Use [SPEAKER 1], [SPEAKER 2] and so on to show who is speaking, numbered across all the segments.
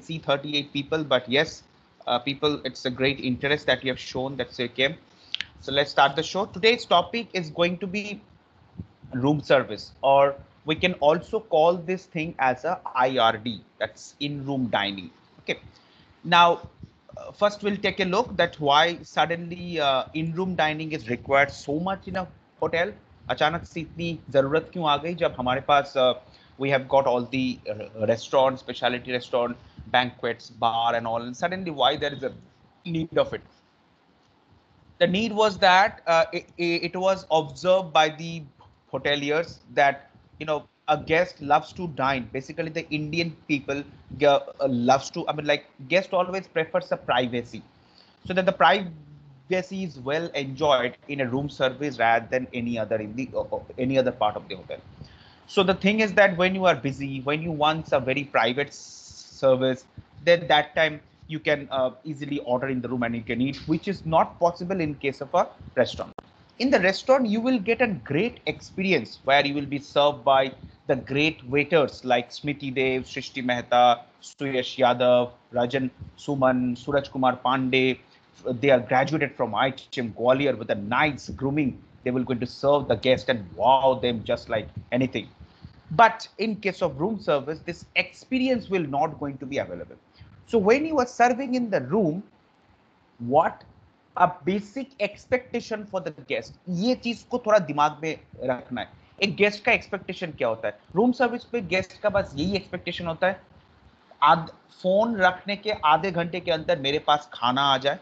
[SPEAKER 1] see 38 people, but yes, people, it's a great interest that you have shown. That's okay. So let's start the show. Today's topic is going to be room service, or we can also call this thing as a IRD, that's in room dining. Okay. Now, first we'll take a look that why suddenly in room dining is required so much in a hotel. अचानक से इतनी जरूरत क्यों आ गई जब हमारे पास we have got all the restaurants, specialty restaurant, banquets, bar and all, and suddenly why there is a need of it. The need was that it was observed by the hoteliers that a guest loves to dine. Basically, the Indian people loves to. I mean, like guest always prefers a privacy, so that the privacy is well enjoyed in a room service rather than any other in the any other part of the hotel. So the thing is that when you are busy, when you want a very private service, then that time you can easily order in the room and you can eat, which is not possible in case of a restaurant. In the restaurant, you will get a great experience where you will be served by the great waiters like Smriti Dev, Shrishti Mehta, Suyash Yadav, Rajan Suman, Suraj Kumar Pandey. They are graduated from IHM Gwalior with a nice grooming. They will going to serve the guest and wow them just like anything. But in case of room service, this experience will not going to be available. So when you are serving in the room, what a basic expectation for the guest, ये चीज को थोड़ा दिमाग में रखना है. एक guest का एक्सपेक्टेशन क्या होता है? रूम सर्विस पे गेस्ट का बस यही एक्सपेक्टेशन होता है, फोन रखने के आधे घंटे के अंदर मेरे पास खाना आ जाए,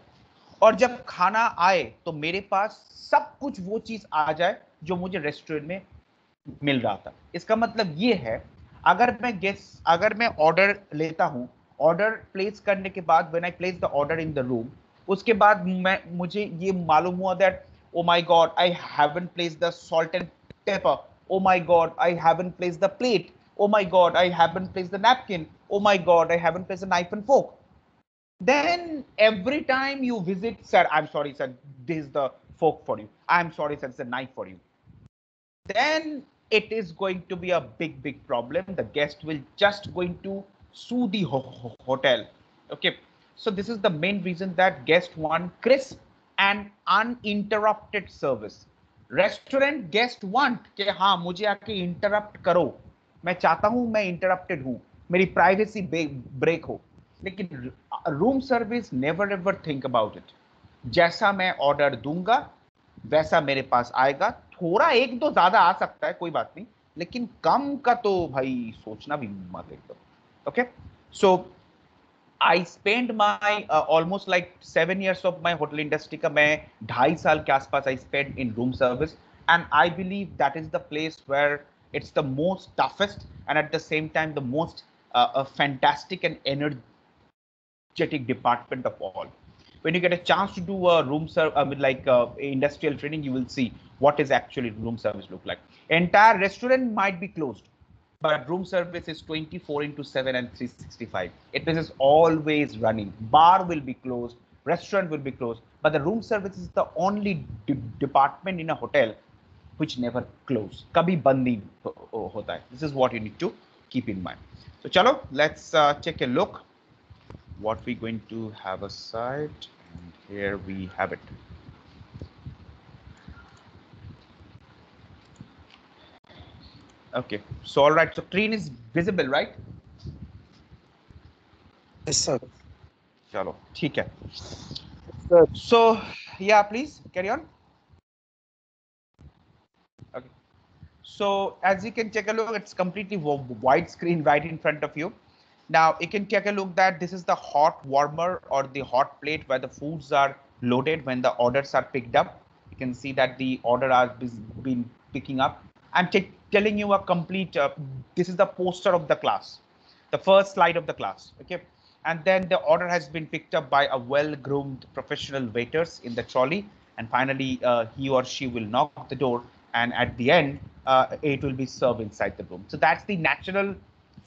[SPEAKER 1] और जब खाना आए तो मेरे पास सब कुछ वो चीज आ जाए जो मुझे रेस्टोरेंट में मिल रहा था. इसका मतलब ये है, अगर मैं ऑर्डर लेता हूं, ऑर्डर प्लेस करने के बाद when I place the order in the room, उसके बाद मुझे ये मालूम हुआ that O my god I haven't place the salt and paper, O my god I haven't place the plate, oh my god I haven't placed the napkin, oh my god I haven't placed a knife and fork. Then every time you visit, sir, I'm sorry sir, this is the fork for you, I'm sorry sir, it's a knife for you, then it is going to be a big problem. The guest will just going to sue the hotel. Okay, so this is the main reason that guests want crisp and uninterrupted service. Restaurant guest want कि हाँ मुझे आके interrupt करो, मैं चाहता हूं, मैं interrupted हूं, मेरी प्राइवेसी ब्रेक हो. लेकिन room service never ever think about it. जैसा मैं ऑर्डर दूंगा वैसा मेरे पास आएगा. थोड़ा एक दो ज्यादा आ सकता है, कोई बात नहीं, लेकिन कम का तो भाई सोचना भी मत एकदम. Okay, so I spend my almost like 7 years of my hotel industry का मैं 2.5 साल के आसपास I spend in room service, and I believe that is the place where it's the most toughest and at the same time the most fantastic and energetic department of all. When you get a chance to do a room service, I mean like industrial training, you will see what is actually room service look like. Entire restaurant might be closed, but room service is 24 into 7 and 365. It is always running. Bar will be closed, restaurant will be closed, but the room service is the only department in a hotel which never close. कभी बंद नहीं होता है. This is what you need to keep in mind. So chalo, let's take a look what we're going to have aside, and here we have it. Okay, so all right, so screen is visible, right?
[SPEAKER 2] Yes, sir.
[SPEAKER 1] Chalo, ठीक है.
[SPEAKER 2] Sir.
[SPEAKER 1] So yeah, please carry on. Okay, so as you can take a look, it's completely wide screen right in front of you. Now you can take a look that this is the hot warmer or the hot plate where the foods are loaded when the orders are picked up. You can see that the order has been picking up. I'm telling you a complete, this is the poster of the class, the first slide of the class, okay? And then the order has been picked up by a well-groomed professional waiters in the trolley. And finally, he or she will knock the door, and at the end, it will be served inside the room. So that's the natural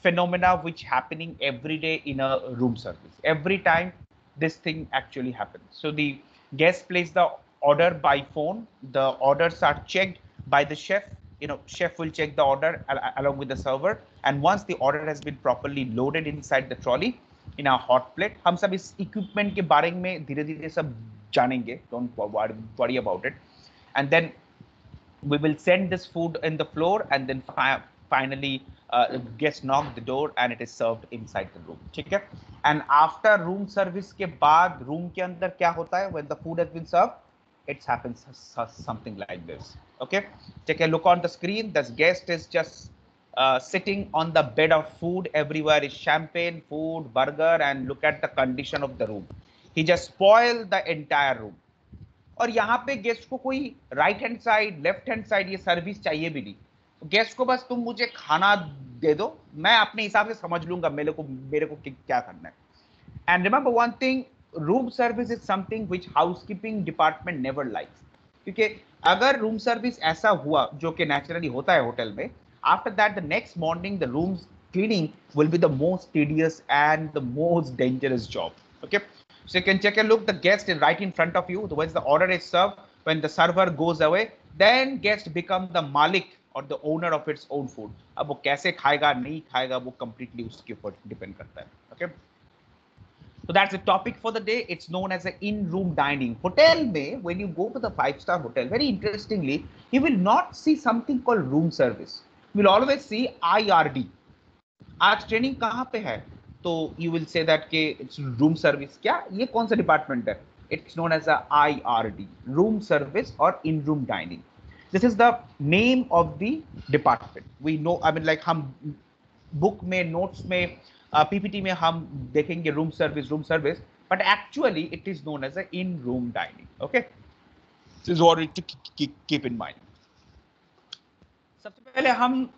[SPEAKER 1] phenomena which happening every day in a room service. Every time this thing actually happens. So the guest places the order by phone. The orders are checked by the chef. Chef will check the order along with the server. And once the order has been properly loaded inside the trolley, in a hot plate. हम सब इस equipment के बारे में धीरे-धीरे सब जानेंगे. Don't worry about it. And then we will send this food in the floor, and then finally guests knock the door and it is served inside the room. ठीक है? And after room service के बाद room के अंदर क्या होता है? When the food has been served, it happens something like this. Okay, take a look on the screen. This guest is just sitting on the bed of food. Everywhere is champagne, food, burger, and look at the condition of the room. He just spoiled the entire room. और यहाँ पे guest को कोई right hand side, left hand side ये service चाहिए भी नहीं. Guest को बस तुम मुझे खाना दे दो, मैं अपने हिसाब से समझ लूंगा मेरे को क्या करना है. And remember one thing, room service is something which housekeeping department never likes. क्योंकि अगर रूम सर्विस ऐसा हुआ, जो कि नेचुरली होता है होटल में, after that the next morning the rooms cleaning will be the most tedious and the most dangerous job. Okay, so you can take a look. The guest is right in front of you. Once the order is served, when the server goes away, then guest become the malik or the owner of its own food. अब वो कैसे खाएगा नहीं खाएगा वो completely उसके ऊपर depend करता है. Okay, so that's the topic for the day. It's known as a in-room dining. Hotel में, when you go to the 5-star hotel, very interestingly, you will not see something called room service. You will always see IRD. आज training कहाँ पे है? तो you will say that के it's room service. क्या ये कौन सा डिपार्टमेंट है? It's known as IRD, room service और in room dining. This is the name of the department. We know, I mean like हम बुक में, नोट्स में, पीपीटी में हम देखेंगे room service, but actually it is known as in room dining. Okay, this is what to keep in mind. सबसे पहले हम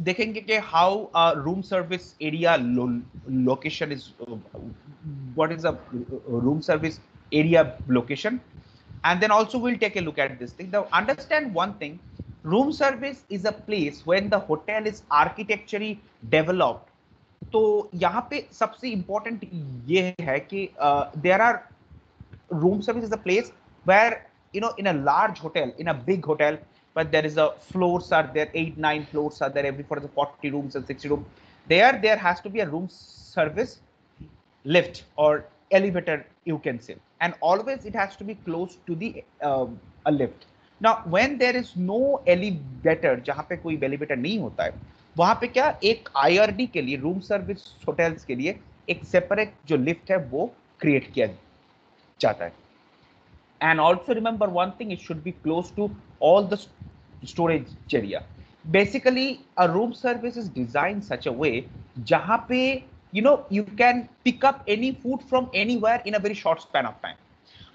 [SPEAKER 1] देखेंगे कि how room service area location is, what is a room service area location, and then also we'll take a look at this thing. Now understand one thing, room service is a place when the hotel is architecturally developed. तो यहाँ पे सबसे important ये है कि there are room service is a place where, you know, in a large hotel, in a big hotel, but there is a floors are there, 8-9 floors are there, every for the 40 rooms and 60 rooms, there has to be a room service lift or elevator, you can say, and always it has to be close to the a lift. Now when there is no elevator, जहाँ पे कोई elevator नहीं होता है, वहाँ पे क्या एक IRD के लिए, रूम सर्विस होटल्स के लिए एक सेपरेट जो लिफ्ट है वो क्रिएट किया जाता है. And also remember one thing, it should be close to all the storage area. Basically a room service is designed such a way jahan pe, you know, you can pick up any food from anywhere in a very short span of time.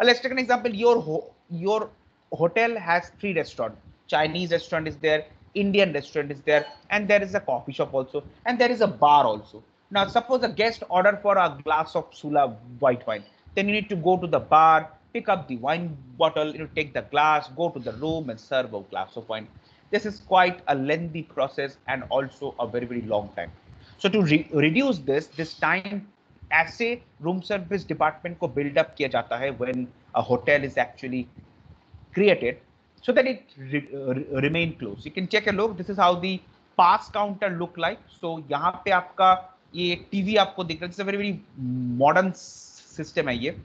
[SPEAKER 1] Let's take an example. Your hotel has 3 restaurants. Chinese restaurant is there, Indian restaurant is there, and there is a coffee shop also, and there is a bar also. Now suppose a guest order for a glass of Sula white wine, then you need to go to the bar, pick up the wine bottle, you know, take the glass, go to the room and serve a glass of wine. This is quite a lengthy process and also a very, very long time. So to reduce this time, ऐसे room service department को build up किया जाता है when a hotel is actually created, so that it remain close. You can take a look. This is how the pass counter look like. So यहाँ पे आपका ये TV आपको दिख रहा है. It's a very, very modern system है ये.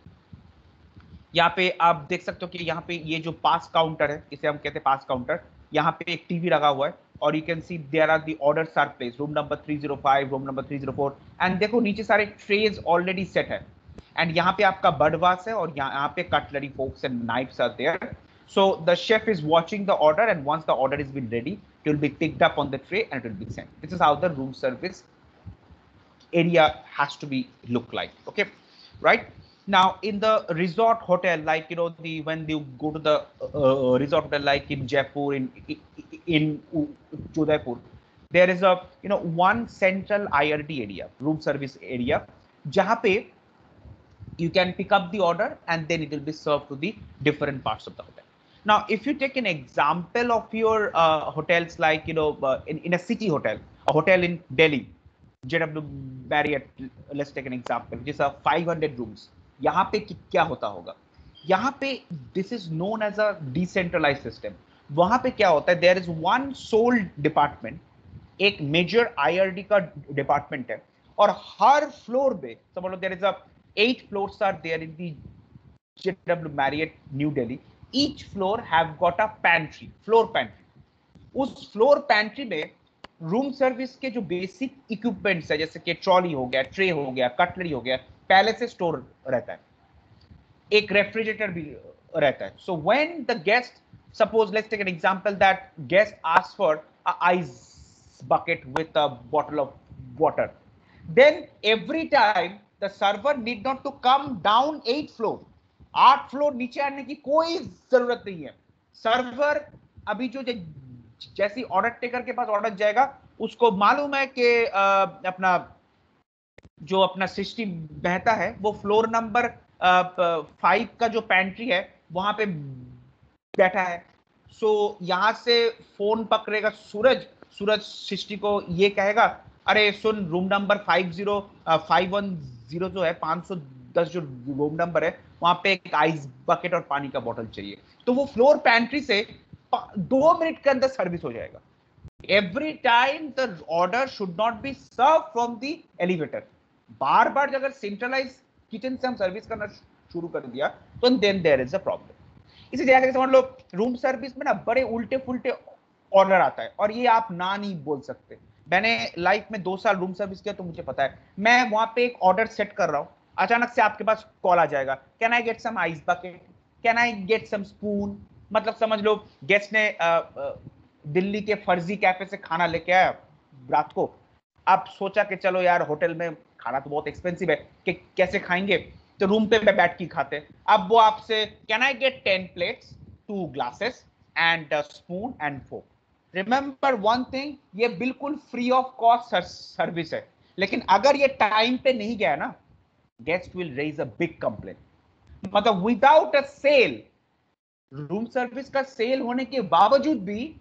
[SPEAKER 1] यहाँ पे आप देख सकते हो कि यहाँ पे ये जो पास काउंटर है, इसे हम कहते हैं पास काउंटर, यहाँ पे एक टीवी लगा हुआ है और you can see there are the orders are placed, room number 305, room number 304, and देखो नीचे सारे ट्रेज ऑलरेडी सेट है, एंड यहाँ पे आपका बर्डवास है और यहाँ पे cutlery, forks and knives are there. So the chef is watching the order, and once the order has been ready, it will be picked up on the tray and it will be sent. This is how the room service area has to be look like. Okay, right? Now in the resort hotel, like, you know, when you go to the resort hotel like in Jaipur, in Udaipur, there is a, you know, one central IRD area, room service area, jahan pe you can pick up the order and then it will be served to the different parts of the hotel. Now if you take an example of your hotels, like, you know, in a city hotel, a hotel in Delhi, JW Marriott, let's take an example, which is a 500 rooms. यहाँ पे क्या होता होगा? यहाँ पे this is known as a decentralized system. वहाँ पे क्या होता है? There is one sole department, एक major IRD का डिपार्टमेंट है, और हर फ्लोर पे समझ लो there is a 8 floors are there in the JW Marriott New Delhi. Each floor have got a pantry, floor pantry. उस फ्लोर पैंट्री में रूम सर्विस के जो बेसिक इक्विपमेंट्स है जैसे कि ट्रॉली हो गया, ट्रे हो गया, कटलरी हो गया, पहले से स्टोर रहता है। एक रेफ्रिजरेटर भी रहता है। So when the guest, suppose let's take an example that guest ask for a ice bucket with a bottle of water, then every time the server need not to come down 8 floor, 8 floor नीचे आने की कोई जरूरत नहीं है। Server अभी जो जैसी ऑर्डर टेकर के पास ऑर्डर जाएगा उसको मालूम है कि अपना जो अपना सिस्टम बहता है वो फ्लोर नंबर 5 का जो पैंट्री है वहां पे बैठा है। सो यहां से फोन पकड़ेगा सूरज, सूरज सृष्टि को ये कहेगा अरे सुन रूम नंबर 510 जो है 510 जो रूम नंबर है वहां पे एक आइस बकेट और पानी का बोतल चाहिए। तो वो फ्लोर पैंट्री से 2 मिनट के अंदर सर्विस हो जाएगा। Every time the order should not be serve from the elevator. बार बार अगर सेंट्रलाइज किचन से हम सर्विस करना शुरू कर दिया तो then there is a problem. इसी जगह से समझ लो रूम सर्विस में ना बड़े उल्टे फुल्टे ऑर्डर आता है और ये आप ना नहीं बोल सकते। मैंने लाइफ में 2 साल रूम सर्विस किया तो मुझे पता है। मैं वहां पे एक ऑर्डर सेट कर रहा हूं, अचानक से आपके पास कॉल आ जाएगा, can I get some ice bucket, can I get some spoon. मतलब समझ लो गेस्ट ने दिल्ली के फर्जी कैफे से खाना लेके आया रात को। अब सोचा कि चलो यार होटल में खाना तो बहुत एक्सपेंसिव है कि कैसे खाएंगे, तो रूम पे बैठ के खाते। अब वो आपसे can I get 10 plates, 2 glasses and spoon and fork. Remember one thing, ये बिल्कुल फ्री ऑफ कॉस्ट सर्विस है, लेकिन अगर ये टाइम पे नहीं गया ना guest will raise a big complain. मतलब without a sale, room service का सेल होने के बावजूद भी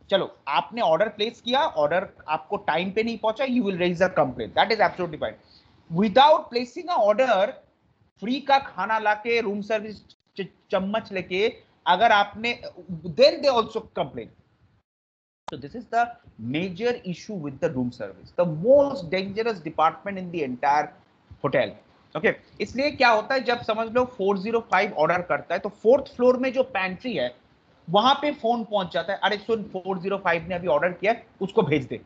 [SPEAKER 1] चलो आपने ऑर्डर प्लेस किया, ऑर्डर आपको टाइम पे नहीं पहुंचा, you will raise a complain, that is absolutely fine. Without placing a order, free का खाना लाके रूम सर्विस चम्मच लेके अगर आपने, then they also complain. So this is the major issue with the room service, the most dangerous department in the entire hotel. Okay, इसलिए क्या होता है जब समझ लो 405 ऑर्डर करता है तो 4th फ्लोर में जो पैंट्री है वहां पे फोन पहुंच जाता है, अरे सुन 405 ने अभी ऑर्डर किया उसको भेज दे।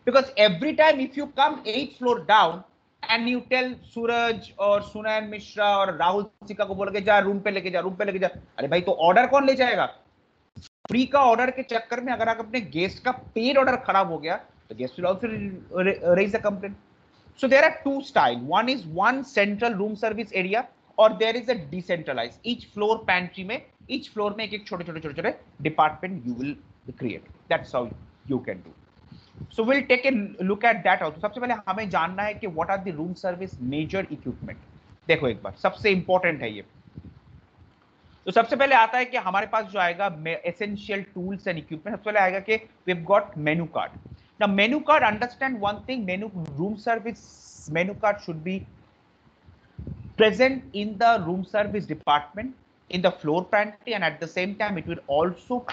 [SPEAKER 1] Because every time if you come 8th floor down and you tell Suraj और सुनैन मिश्रा और राहुल सिका को बोल के जा रूम पे लेके जा, रूम पे लेके जा, अरे भाई तो ऑर्डर कौन ले जाएगा? फ्री का ऑर्डर के चक्कर में अगर अपने गेस्ट का पेड ऑर्डर खराब हो गया तो guest will also raise a complaint. So there are 2 style, one is one central room service area और there is a decentralize. Each floor pantry में, ईच फ्लोर में एक छोटे छोटे छोटे छोटे department you will create, that's how you can do. So will take a look at that also. सबसे पहले हमें जानना है कि what are the room service major equipment. देखो एक बार सबसे इंपॉर्टेंट है ये। तो सबसे पहले आता है कि हमारे पास जो आएगा एसेंशियल टूल्स एंड इक्विपमेंट। सबसे पहले आएगा कि we have got menu card. Now menu card, understand one thing, menu room service menu card should be present in the room service department in the floor pantry, and at the same time it will also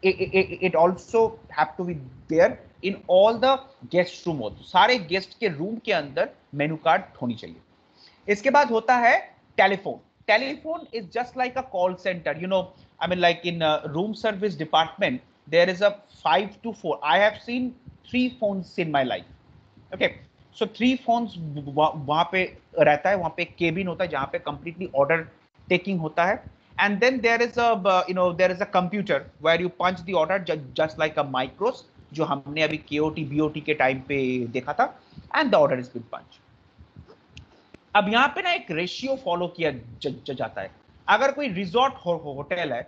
[SPEAKER 1] it also have to be there in all the guest room। also सारे guest के room के अंदर menu card होनी चाहिए। इसके बाद होता है telephone. Telephone is just like a call center, you know, I mean like in room service department there is a 5 to 4, I have seen 3 phones in my life. Okay, so 3 phones वहां पे रहता है, वहां पे एक cabin होता है जहां पे कंप्लीटली ऑर्डर टेकिंग होता है। And then there is a there is a computer where you punch the order just like a Micros, जो हमने अभी केओटी बीओटी के टाइम पे देखा था, and the order is been punch. अब यहाँ पे ना एक रेशियो फॉलो किया जाता है। अगर कोई रिजॉर्ट होटल है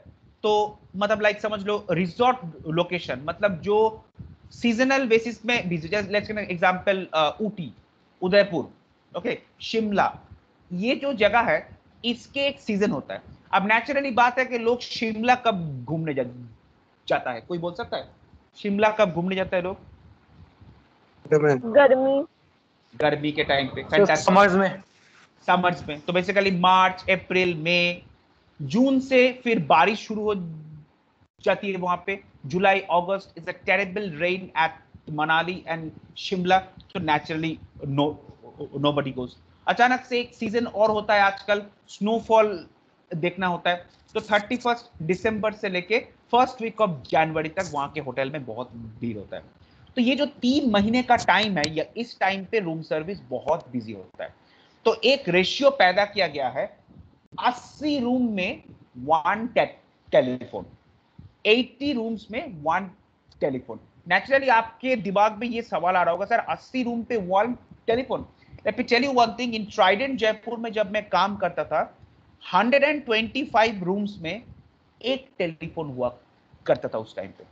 [SPEAKER 1] तो मतलब लाइक समझ लो रिजॉर्ट लोकेशन, मतलब जो सीजनल बेसिस में, let's take example Ooty, Udaipur, okay, Shimla, ये जो जगह है इसके एक सीजन होता है। अब नेचुरली बात है कि लोग शिमला कब घूमने जाता है, कोई बोल सकता है शिमला कब घूमने जाता है लोग?
[SPEAKER 3] गर्मी,
[SPEAKER 1] गर्मी के टाइम पे,
[SPEAKER 2] समर्स में,
[SPEAKER 1] समर्स में। तो बेसिकली मार्च, अप्रैल, मई, जून से फिर बारिश शुरू हो जाती है वहां पे। July, August is a terrible rain at Manali and Shimla, so naturally nobody goes. अचानक से एक सीजन और होता है आजकल, स्नोफॉल देखना होता है, तो 31 दिसंबर से लेके फर्स्ट वीक ऑफ जनवरी तक वहां के होटल में बहुत भीड़ होता है। तो ये जो 3 महीने का टाइम है, या इस टाइम पे रूम सर्विस बहुत बिजी होता है। तो एक रेशियो पैदा किया गया है, 80 रूम में 1 टेलीफोन, 80 रूम्स में 1 टेलीफोन। नेचुरली आपके दिमाग में ये सवाल आ रहा होगा, सर 80 रूम पे 1 telephone. Let me tell you one thing, in Trident Jaipur में जब मैं काम करता था, 125 रूम्स में एक टेलीफोन हुआ करता था उस टाइम पे।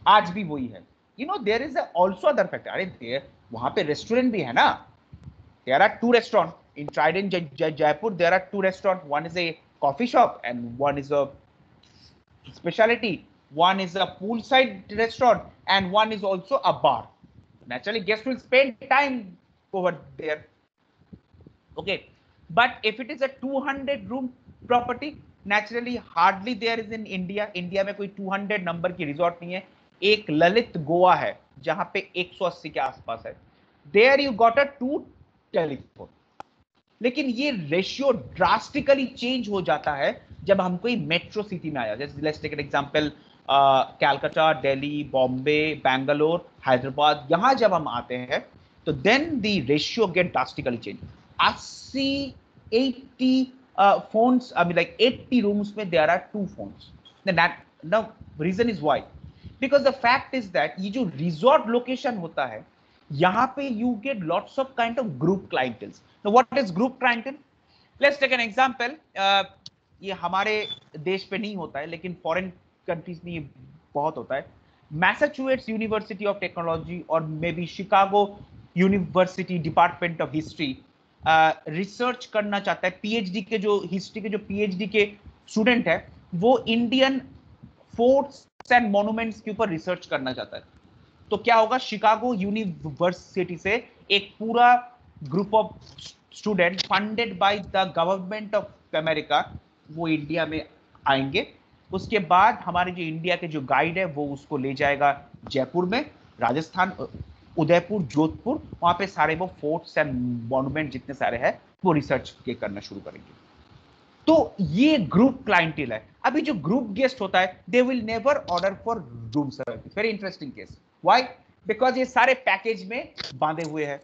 [SPEAKER 1] आज भी वही है। You know there is also other factor, अरे देयर वहां पे रेस्टोरेंट भी है ना, there are 2 restaurants in Trident Jaipur. There are 2 restaurants, one is a coffee shop and one is a specialty, one is a poolside restaurant and one is also a bar. Naturally guests will spend time over there, okay, but if it is a 200 room property, naturally hardly there is in India में कोई 200 number की resort नहीं है। एक ललित गोवा है जहां पे 180 के आसपास है, there you got a 2 telephone. लेकिन ये रेशियो ड्रास्टिकली चेंज हो जाता है जब हम कोई मेट्रो सिटी में आया, जैसे let's take an example Calcutta, Delhi, Bombay, Bangalore, Hyderabad, यहां जब हम आते हैं तो then the ratio get drastically change. 80 80 phones, I mean like 80 rooms में there are 2 phones. Now reason is why, because the fact is that ये जो resort location होता है, यहाँ पे you get lots of kind of group clientele. Now what is group clientele? Let's take an example. ये हमारे देश पे नहीं होता है लेकिन फॉरेन कंट्रीज में ये बहुत होता है। मैसाचुसेट्स यूनिवर्सिटी ऑफ टेक्नोलॉजी और may be Chicago university department of history research करना चाहता है, पीएचडी के जो हिस्ट्री के जो पीएचडी के स्टूडेंट है वो इंडियन फोर्ट्स एंड मॉन्यूमेंट्स के ऊपर रिसर्च करना चाहता है। तो क्या होगा, शिकागो यूनिवर्सिटी से एक पूरा group of student funded by the government of America वो इंडिया में आएंगे। उसके बाद हमारे जो इंडिया के जो गाइड है वो उसको ले जाएगा जयपुर में, राजस्थान, उदयपुर, जोधपुर, वहां पे सारे वो फोर्ट्स एंड मॉन्यूमेंट जितने सारे हैं वो रिसर्च के करना शुरू करेंगे। तो ये ग्रुप क्लाइंटेल है। अभी जो ग्रुप गेस्ट होता है they will never order for room service. Very interesting case, why? Because ये सारे पैकेज में बांधे हुए हैं।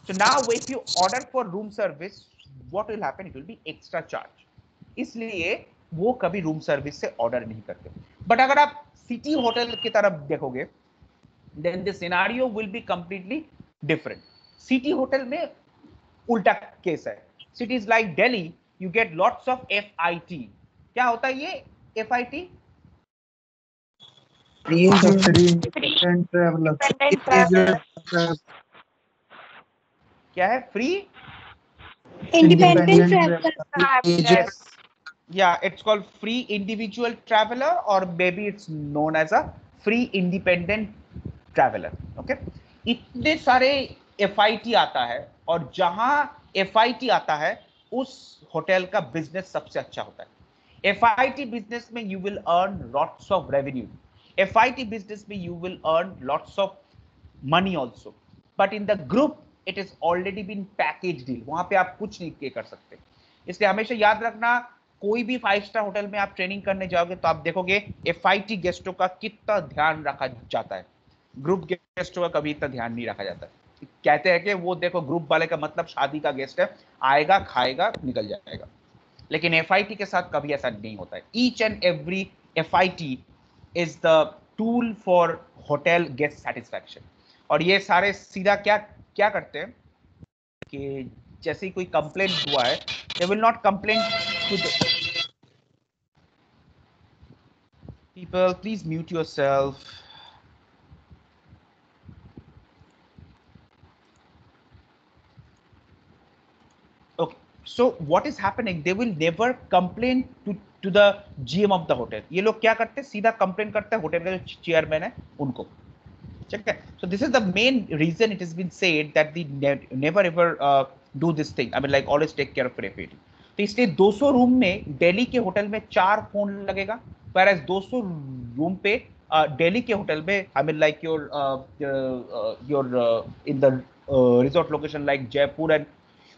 [SPEAKER 1] So now if you order for room service what will happen, it will be extra charge, इसलिए वो कभी रूम सर्विस से ऑर्डर नहीं करते। बट अगर आप सिटी होटल की तरफ देखोगे then the scenario will be completely different. City hotel में उल्टा केस है। Cities like Delhi you get lots of FIT. क्या होता है ये FIT?
[SPEAKER 2] Independent traveler.
[SPEAKER 1] क्या है? Free
[SPEAKER 3] Independent traveler.
[SPEAKER 1] yes, yeah, it's called free individual traveler or maybe it's known as a free independent traveller. Okay, इतने सारे FIT आता है और जहां FIT आता है उस होटल का बिजनेस सबसे अच्छा होता है। FIT बिजनेस में you will earn lots of revenue, FIT business में you will earn lots of money also, but in the group it is already been package deal, वहां पे आप कुछ नहीं कर सकते। इसलिए हमेशा याद रखना, कोई भी 5 स्टार होटल में आप ट्रेनिंग करने जाओगे तो आप देखोगे FIT गेस्टों का कितना ध्यान रखा जाता है, ग्रुप गेस्ट का कभी इतना ध्यान नहीं रखा जाता। कहते हैं कि वो देखो ग्रुप वाले का मतलब शादी का गेस्ट है, आएगा खाएगा निकल जाएगा, लेकिन FIT के साथ कभी ऐसा नहीं होता है। Each and every FIT is the tool for hotel guest satisfaction. और ये सारे सीधा क्या क्या करते हैं कि जैसे ही कोई कंप्लेंट हुआ है they will not complain to the people, please mute yourself. Okay, so what is happening, they will never complain to the GM of the hotel। ये लोग क्या करते हैं, सीधा कंप्लेन करते हैं होटल का जो चेयरमैन है उनको, ठीक है। so this is the main reason it has been said that they never ever do this thing, I mean like always take care of FIT। तो इसलिए 200 रूम में दिल्ली के होटल में 4 फोन लगेगा, whereas 200 रूम पे दिल्ली के होटल में, आई mean like your in the resort location like Jaipur and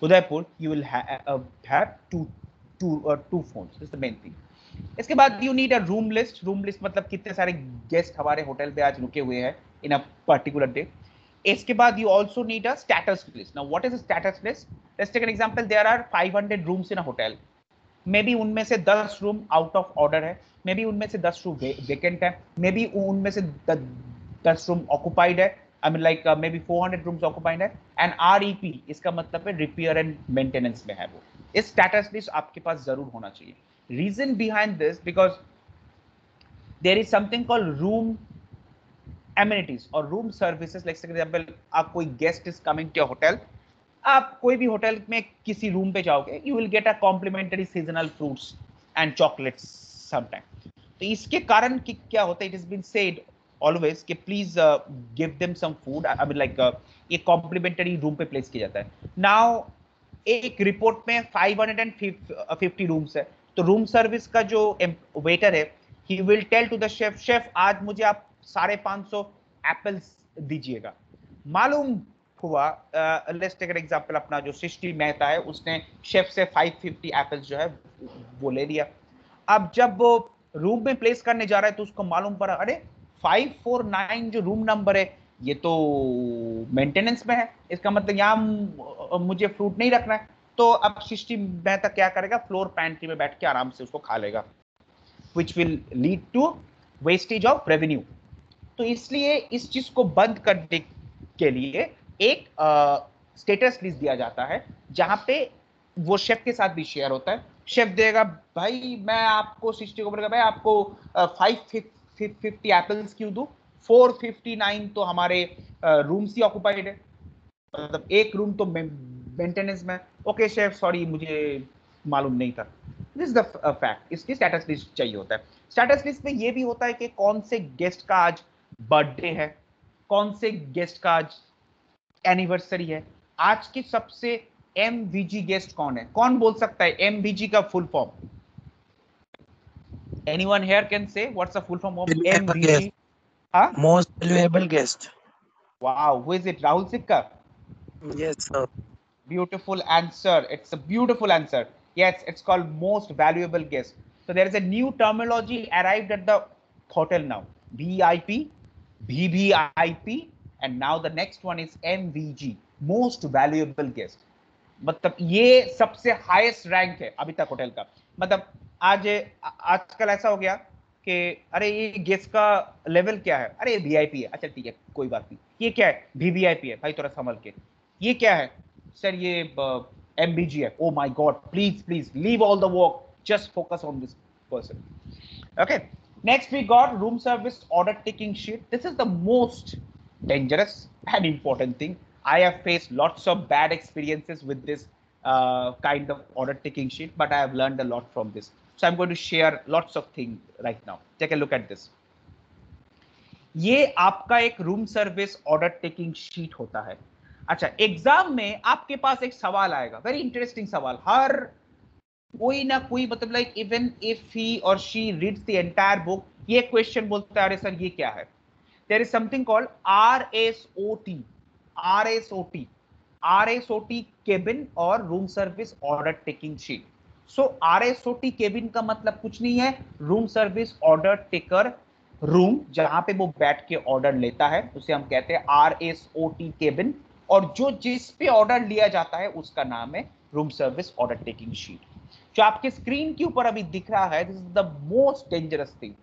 [SPEAKER 1] Udaipur, you will have two phones. This is the main thing. इसके बाद you need a room list. Room list मतलब कितने सारे guest हमारे hotel पे आज रुके हुए हैं in a particular day. इसके बाद you also need a status list. Now what is a status list? Let's take an example. There are 500 rooms in a hotel. May be उनमें से 10 रूम आउट ऑफ ऑर्डर है, may be उनमें से 10 room vacant है, may be उनमें से 10 room occupied है, आई mean like may be 400 rooms occupied है, एंड REP इसका मतलब है रिपेयर एंड मेंटेनेंस में है वो। इस स्टेटस लिस्ट आपके पास जरूर होना चाहिए। Reason behind this, because there is something called room amenities और room services. Like for example, आप कोई guest is coming to your hotel, आप कोई भी होटल में किसी रूम पे जाओगे, you will get a complimentary seasonal fruits and chocolates sometime. तो इसके कारण कि क्या होता है, it is been said always कि please give them some food, I mean like ये कॉम्प्लीमेंटरी रूम पे प्लेस किया जाता है। नाउ एक रिपोर्ट में 550 रूम्स है, तो रूम सर्विस का जो वेटर है, he will tell to the chef, chef आज मुझे आप 550 एप्पल्स दीजिएगा। मालूम हुआ, लेट्स टेक एन एग्जांपल, अपना जो सृष्टि मेहता है, उसने शेफ से 550 एप्पल्स जो है वो ले लिया। अब जब वो रूम में प्लेस करने जा रहा है तो उसको मालूम पड़ा, अरे 549 जो रूम नंबर है ये तो मेंटेनेंस में है, इसका मतलब यहाँ मुझे फ्रूट नहीं रखना है। तो अब सृष्टि मेहता क्या करेगा, फ्लोर पैंट्री में बैठ के आराम से उसको खा लेगा, which will lead to wastage of revenue. तो इसलिए इस चीज को बंद करने के लिए एक स्टेटस लिस्ट दिया जाता है, जहां पे वो शेफ के साथ भी शेयर होता है। शेफ देगा, भाई मैं आपको 60 को बोलेगा, भाई आपको 550 एप्पल्स क्यों दूं, 459 तो हमारे रूम्स ही ऑक्युपाइड है, मतलब एक रूम तो मेंटेनेंस में। ओके शेफ, सॉरी मुझे मालूम नहीं था। This is the fact. इसकी स्टेटस लिस्ट चाहिए होता है। स्टेटस लिस्ट में ये भी होता है कि कौन से गेस्ट का आज बर्थडे है, कौन से गेस्ट का आज एनिवर्सरी है, आज की सबसे MVG गेस्ट कौन है। कौन बोल सकता है MVG का full form? Anyone here can say what's the full form of MVG? हाँ,
[SPEAKER 3] Most valuable guest.
[SPEAKER 1] Wow, who is it? Rahul सिक्का?
[SPEAKER 3] Yes, sir.
[SPEAKER 1] Beautiful answer. It's a beautiful answer. Yes, it's called most valuable guest. So there is a new terminology arrived at the hotel now. VIP, VVIP, and now the next one is MVG, most valuable guest. मतलब ये सबसे highest rank है अभी तक hotel का। मतलब आजकल ऐसा हो गया कि अरे ये गेस्ट का लेवल क्या है, अरे VIP है, अच्छा ठीक है कोई बात नहीं। ये क्या है? VVIP है, भाई थोड़ा संभल के। ये क्या है सर? ये MVG है। ओ my God, please please leave all the work, just focus on this person. Okay, next we got room service order taking sheet. This is the most dangerous and important thing. I have faced lots of bad experiences with this kind of order taking sheet, but I have learned a lot from this. So I'm going to share lots of things right now. Take a look at this. ये आपका एक room service order taking sheet होता है। अच्छा, exam में आपके पास एक सवाल आएगा, वेरी इंटरेस्टिंग सवाल। हर कोई ना कोई, मतलब लाइक इवन इफ ही और she reads the entire book, ये क्वेश्चन बोलता है, अरे सर ये क्या है? There is something called RSOT। RSOT cabin और room service order taking sheet. So RSOT cabin का मतलब कुछ नहीं है, room service order taker room, जहां पे वो बैठ के ऑर्डर लेता है, उसे हम कहते हैं RSOT केबिन। और जो जिस पे ऑर्डर लिया जाता है उसका नाम है room service order taking sheet. जो आपके स्क्रीन के ऊपर अभी दिख रहा है, this is the most dangerous thing.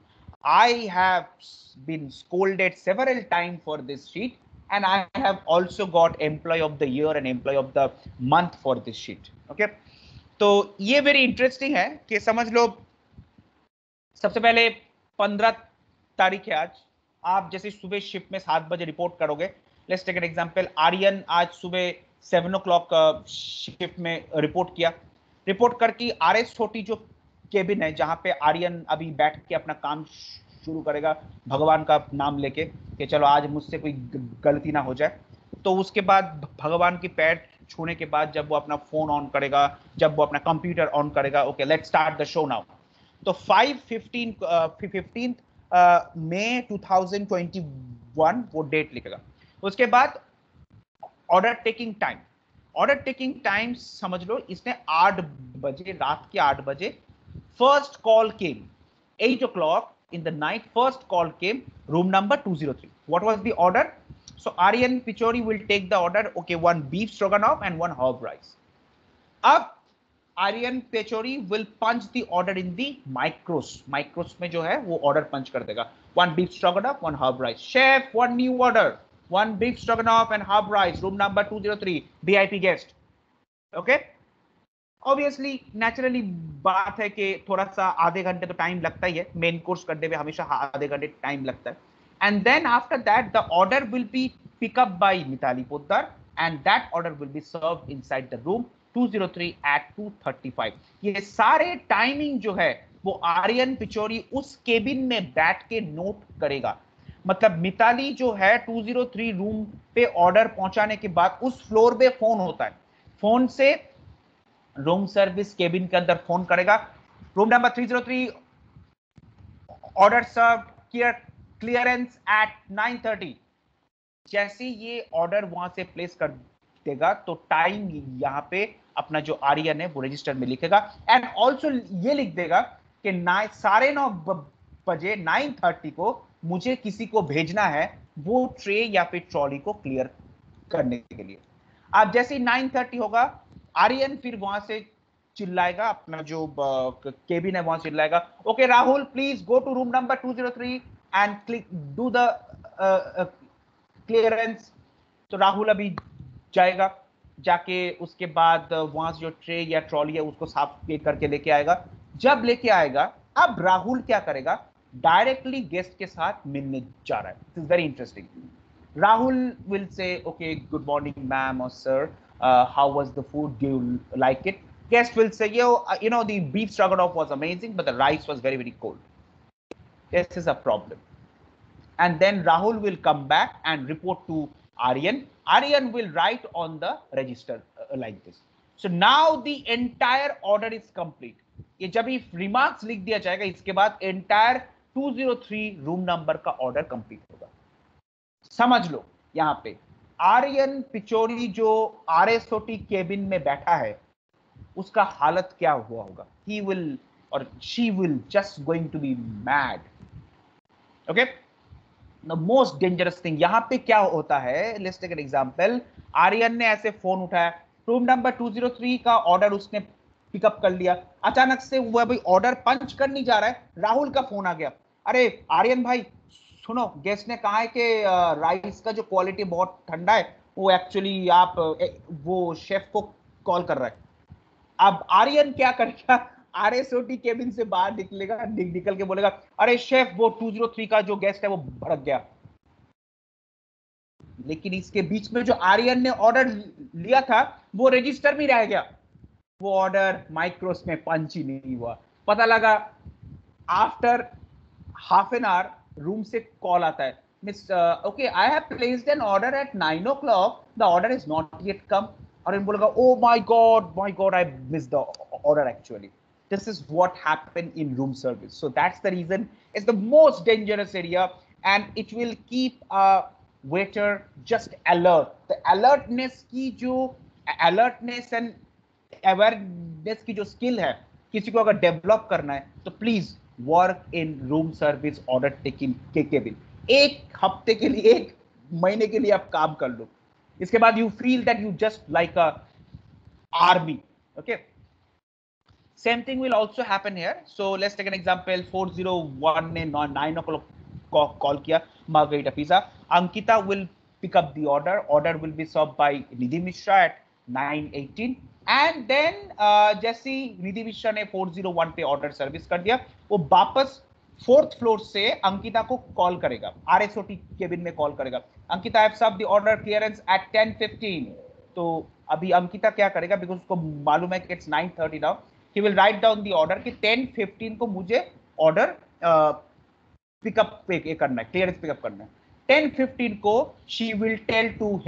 [SPEAKER 1] I have been scolded several time for this sheet, and I have also got employee of the year and employee of the month for this sheet. Okay, तो ये very interesting है कि समझ लो, सबसे पहले 15 तारीख है आज। आप जैसे सुबह शिफ्ट में 7 बजे रिपोर्ट करोगे, let's take an example, Aryan आज सुबह 7 o'clock शिफ्ट में रिपोर्ट किया। रिपोर्ट करके RSOT जो केबिन है, जहां पे आर्यन अभी बैठ के अपना काम शुरू करेगा भगवान का नाम लेके कि चलो आज मुझसे कोई गलती ना हो जाए, तो उसके बाद भगवान की पैर छूने के बाद जब वो अपना फोन ऑन करेगा, जब वो अपना कंप्यूटर ऑन करेगा, okay let's start the show now. तो 5:15 मई 2021 वो डेट लिखेगा। उसके बाद order taking time, order taking time समझ लो, इसने 8 बजे, रात के 8 बजे first call came, 8 o'clock in the night, first call came, room number 203. What was the order? So Aryan Pichori will take the order, okay, 1 beef stroganoff and 1 herb rice. Ab Aryan Pichori will punch the order in the micros में जो है वो order punch कर देगा, 1 beef stroganoff, 1 herb rice. Chef, 1 new order, 1 beef stroganoff and herb rice, room number 203, VIP guest. Okay, obviously naturally बात है कि थोड़ा सा आधे घंटे तो टाइम लगता ही है, मेन कोर्स करने में हमेशा आधे घंटे टाइम लगता है। And then after that the order will be pick up by Mitali Poddar and that order will be served inside the room 203 at 2:35। ये सारे टाइमिंग जो है वो आर्यन पिचोरी उस केबिन में बैठ के नोट करेगा। मतलब मिताली जो है 203 रूम पे ऑर्डर पहुंचाने के बाद उस फ्लोर पे फोन होता है, फोन से रूम सर्विस केबिन के अंदर फोन करेगा, रूम नंबर 303 ऑर्डर सर्व क्लियरेंस एट 9:30। जैसे ये ऑर्डर वहां से प्लेस कर देगा तो टाइम यहां पे अपना जो आर्यन है वो रजिस्टर में लिखेगा एंड ऑल्सो ये लिख देगा कि 9:30 बजे 9:30 को मुझे किसी को भेजना है वो ट्रे या फिर ट्रॉली को क्लियर करने के लिए। अब जैसे 9:30 होगा, आर्यन फिर वहां से चिल्लाएगा, अपना जो केबिन है वहां चिल्लाएगा, okay Rahul please go to room number 203 and do the clearance. तो राहुल अभी जाएगा, जाके उसके बाद वहां से जो ट्रे या ट्रॉली है उसको साफ करके लेके आएगा। जब लेके आएगा, अब राहुल क्या करेगा, डायरेक्टली गेस्ट के साथ मिलने जा रहा है। This is very interesting. Rahul will say, okay, good morning, ma'am or sir. How was the food? Do you like it? Guest will say, you know, the beef stroganoff was amazing, but the rice was very, very cold. This is a problem. And then Rahul will come back and report to Aryan. Aryan will write on the register like this. So now the entire order is complete. ये जब ही remarks लिख दिया जाएगा, इसके बाद entire 203 room number का order complete होगा। समझ लो यहां पे आर्यन पिचोरी जो RSOT केबिन में बैठा है उसका हालत क्या हुआ होगा। ही विल और she will just going to be mad. Okay, the most dangerous thing यहां पे क्या होता है, let's take an example. Aryan ने ऐसे फोन उठाया, रूम नंबर 203 का ऑर्डर उसने पिकअप कर लिया, अचानक से वो अभी ऑर्डर पंच करने जा रहा है, राहुल का फोन आ गया, अरे आर्यन भाई सुनो, गेस्ट ने कहा है कि राइस का जो क्वालिटी बहुत ठंडा है, वो एक्चुअली आप वो शेफ को कॉल कर रहा है। अब आर्यन क्या करेगा, RSOT केबिन से बाहर निकलेगा, निकल के बोलेगा, अरे शेफ वो 203 का जो गेस्ट है वो भड़क गया। लेकिन इसके बीच में जो आर्यन ने ऑर्डर लिया था वो रजिस्टर में रह गया, वो ऑर्डर माइक्रोस में पंच ही नहीं हुआ। पता लगा after half an hour room से कॉल आता है, miss okay I have placed an order at 9 o'clock, the order is not yet come. और इन बोलेगा, oh my god I miss the order actually. This is what happen in room service. So that's the reason it's the most dangerous area and it will keep a waiter just alert. The alertness की जो alertness and awareness की जो skill है किसी को अगर develop करना है तो please work in room service order taking के केबिन। एक हफ्ते के लिए, एक महीने के लिए आप काम कर लो, इसके बाद you feel that you just like a army. Okay, same thing will also happen here. So let's take an example. 401 ने 9 o'clock कॉल किया, margherita pizza. Ankita will pick up the order, order will be served by Nidhi Mishra at 9:18 and then जैसे निधि मिश्रा ने 401 पे order service कर दिया, वो वापस 4th floor से अंकिता को कॉल करेगा, RSOT केबिन में कॉल करेगा, Ankita I have served the order clearance at 10:15। तो अभी अंकिता क्या करेगा, बिकॉज उसको मालूम है कि it's 9:30 now, he will write down the order कि 10:15 को मुझे ऑर्डर पिकअप पे करना है, क्लियरेंस पिकअप करना है। 10:15 को she will tell to